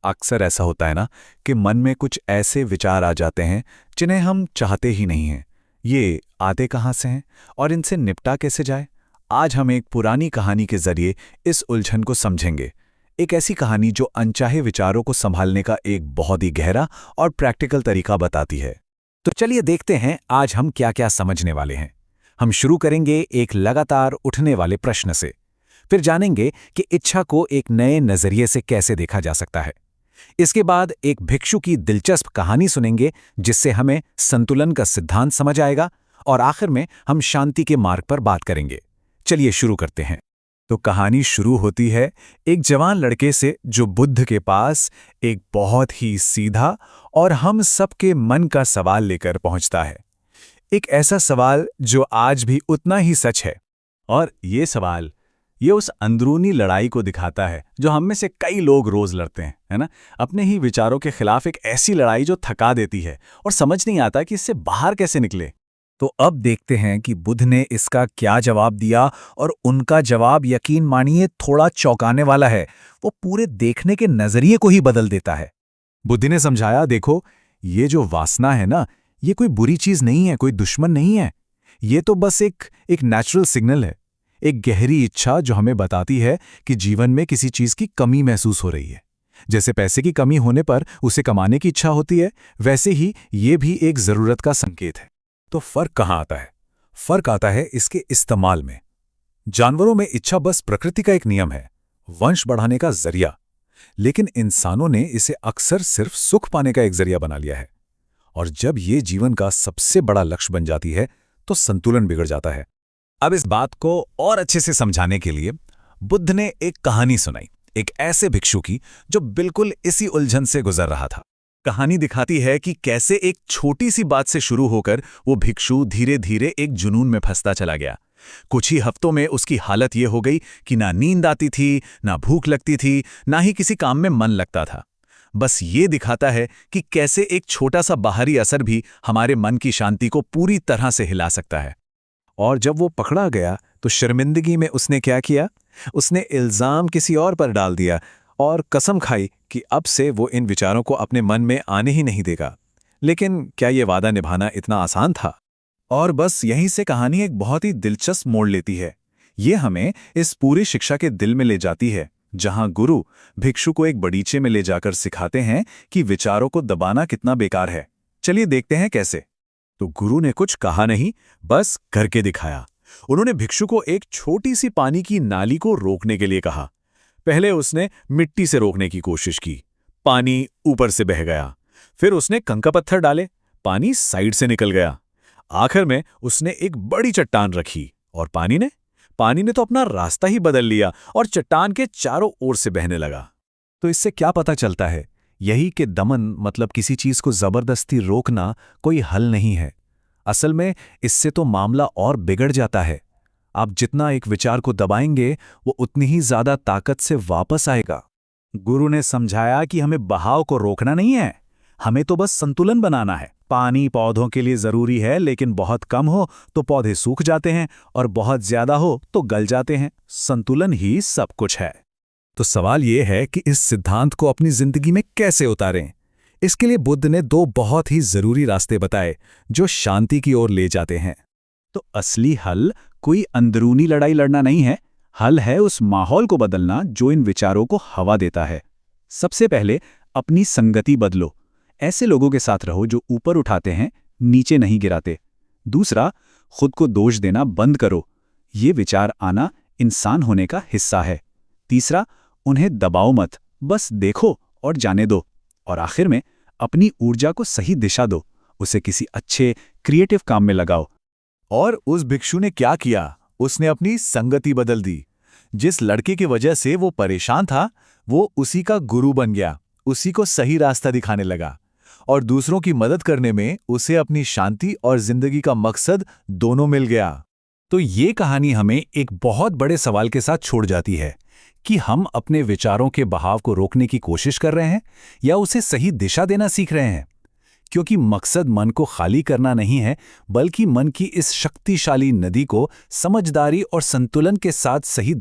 अक्सर ऐसा होता है ना कि मन में कुछ ऐसे विचार आ जाते हैं जिन्हें हम चाहते ही नहीं हैं। ये आते कहाँ से हैं और इनसे निपटा कैसे जाए? आज हम एक पुरानी कहानी के जरिए इस उलझन को समझेंगे। एक ऐसी कहानी जो अनचाहे विचारों को संभालने का एक बहुत ही गहरा और प्रैक्टिकल तरीका बताती है। तो चलिए देखते हैं आज हम क्या-क्या समझने वाले हैं। हम शुरू करेंगे एक लगातार उठने वाले प्रश्न से। फिर जानेंगे कि इच्छा को एक नए नजरिए से कैसे देखा जा सकता है। इसके बाद एक भिक्षु की दिलचस्प कहानी सुनेंगे जिससे हमें संतुलन का सिद्धांत समझ आएगा और आखिर में हम शांति के मार्ग पर बात करेंगे। चलिए शुरू करते हैं। तो कहानी शुरू होती है एक जवान लड़के से जो बुद्ध के पास एक बहुत ही सीधा और हम सबके मन का सवाल लेकर पहुंचता है। एक ऐसा सवाल जो आज भी उतना ही सच है। और ये उस अंदरूनी लड़ाई को दिखाता है जो हम में से कई लोग रोज लड़ते हैं, है ना? अपने ही विचारों के खिलाफ एक ऐसी लड़ाई जो थका देती है और समझ नहीं आता कि इससे बाहर कैसे निकले। तो अब देखते हैं कि बुद्ध ने इसका क्या जवाब दिया और उनका जवाब यकीन मानिए थोड़ा चौंकाने वाला है। वो पूरे देखने के नजरिए को ही बदल देता है। बुद्ध ने समझाया, देखो, ये जो वासना है ना, ये कोई बुरी चीज नहीं है, कोई दुश्मन नहीं है। ये तो बस एक नेचुरल सिग्नल है, एक गहरी इच्छा जो हमें बताती है कि जीवन में किसी चीज की कमी महसूस हो रही है। जैसे पैसे की कमी होने पर उसे कमाने की इच्छा होती है, वैसे ही ये भी एक जरूरत का संकेत है। तो फर्क कहाँ आता है? फर्क आता है इसके इस्तेमाल में। जानवरों में इच्छा बस प्रकृति का एक नियम है, वंश बढ़ाने का जरिया। लेकिन इंसानों ने इसे अक्सर सिर्फ सुख पाने का एक जरिया बना लिया है। और जब ये जीवन का सबसे बड़ा लक्ष्य बन जाती है तो संतुलन बिगड़ जाता है। अब इस बात को और अच्छे से समझाने के लिए बुद्ध ने एक कहानी सुनाई, एक ऐसे भिक्षु की जो बिल्कुल इसी उलझन से गुजर रहा था। कहानी दिखाती है कि कैसे एक छोटी सी बात से शुरू होकर वो भिक्षु धीरे धीरे एक जुनून में फंसता चला गया। कुछ ही हफ्तों में उसकी हालत ये हो गई कि ना नींद आती थी, ना भूख लगती थी, ना ही किसी काम में मन लगता था। बस ये दिखाता है कि कैसे एक छोटा सा बाहरी असर भी हमारे मन की शांति को पूरी तरह से हिला सकता है। और जब वो पकड़ा गया तो शर्मिंदगी में उसने क्या किया? उसने इल्जाम किसी और पर डाल दिया और कसम खाई कि अब से वो इन विचारों को अपने मन में आने ही नहीं देगा। लेकिन क्या ये वादा निभाना इतना आसान था? और बस यहीं से कहानी एक बहुत ही दिलचस्प मोड़ लेती है। ये हमें इस पूरी शिक्षा के दिल में ले जाती है, जहां गुरु भिक्षु को एक बगीचे में ले जाकर सिखाते हैं कि विचारों को दबाना कितना बेकार है। चलिए देखते हैं कैसे। तो गुरु ने कुछ कहा नहीं, बस करके दिखाया। उन्होंने भिक्षु को एक छोटी सी पानी की नाली को रोकने के लिए कहा। पहले उसने मिट्टी से रोकने की कोशिश की, पानी ऊपर से बह गया। फिर उसने कंकड़ पत्थर डाले, पानी साइड से निकल गया। आखिर में उसने एक बड़ी चट्टान रखी और पानी ने तो अपना रास्ता ही बदल लिया और चट्टान के चारों ओर से बहने लगा। तो इससे क्या पता चलता है? यही कि दमन मतलब किसी चीज को जबरदस्ती रोकना कोई हल नहीं है। असल में इससे तो मामला और बिगड़ जाता है। आप जितना एक विचार को दबाएंगे वो उतनी ही ज्यादा ताकत से वापस आएगा। गुरु ने समझाया कि हमें बहाव को रोकना नहीं है, हमें तो बस संतुलन बनाना है। पानी पौधों के लिए जरूरी है, लेकिन बहुत कम हो तो पौधे सूख जाते हैं और बहुत ज्यादा हो तो गल जाते हैं। संतुलन ही सब कुछ है। तो सवाल ये है कि इस सिद्धांत को अपनी जिंदगी में कैसे उतारें। इसके लिए बुद्ध ने दो बहुत ही जरूरी रास्ते बताए जो शांति की ओर ले जाते हैं। तो असली हल कोई अंदरूनी लड़ाई लड़ना नहीं है, हल है उस माहौल को बदलना जो इन विचारों को हवा देता है। सबसे पहले अपनी संगति बदलो। ऐसे लोगों के साथ रहो जो ऊपर उठाते हैं, नीचे नहीं गिराते। दूसरा, खुद को दोष देना बंद करो। ये विचार आना इंसान होने का हिस्सा है। तीसरा, उन्हें दबाओ मत, बस देखो और जाने दो। और आखिर में अपनी ऊर्जा को सही दिशा दो, उसे किसी अच्छे क्रिएटिव काम में लगाओ। और उस भिक्षु ने क्या किया? उसने अपनी संगति बदल दी। जिस लड़के की वजह से वो परेशान था, वो उसी का गुरु बन गया, उसी को सही रास्ता दिखाने लगा और दूसरों की मदद करने में उसे अपनी शांति और जिंदगी का मकसद दोनों मिल गया। तो ये कहानी हमें एक बहुत बड़े सवाल के साथ छोड़ जाती है कि हम अपने विचारों के बहाव को रोकने की कोशिश कर रहे हैं या उसे सही दिशा देना सीख रहे हैं। क्योंकि मकसद मन को खाली करना नहीं है, बल्कि मन की इस शक्तिशाली नदी को समझदारी और संतुलन के साथ सही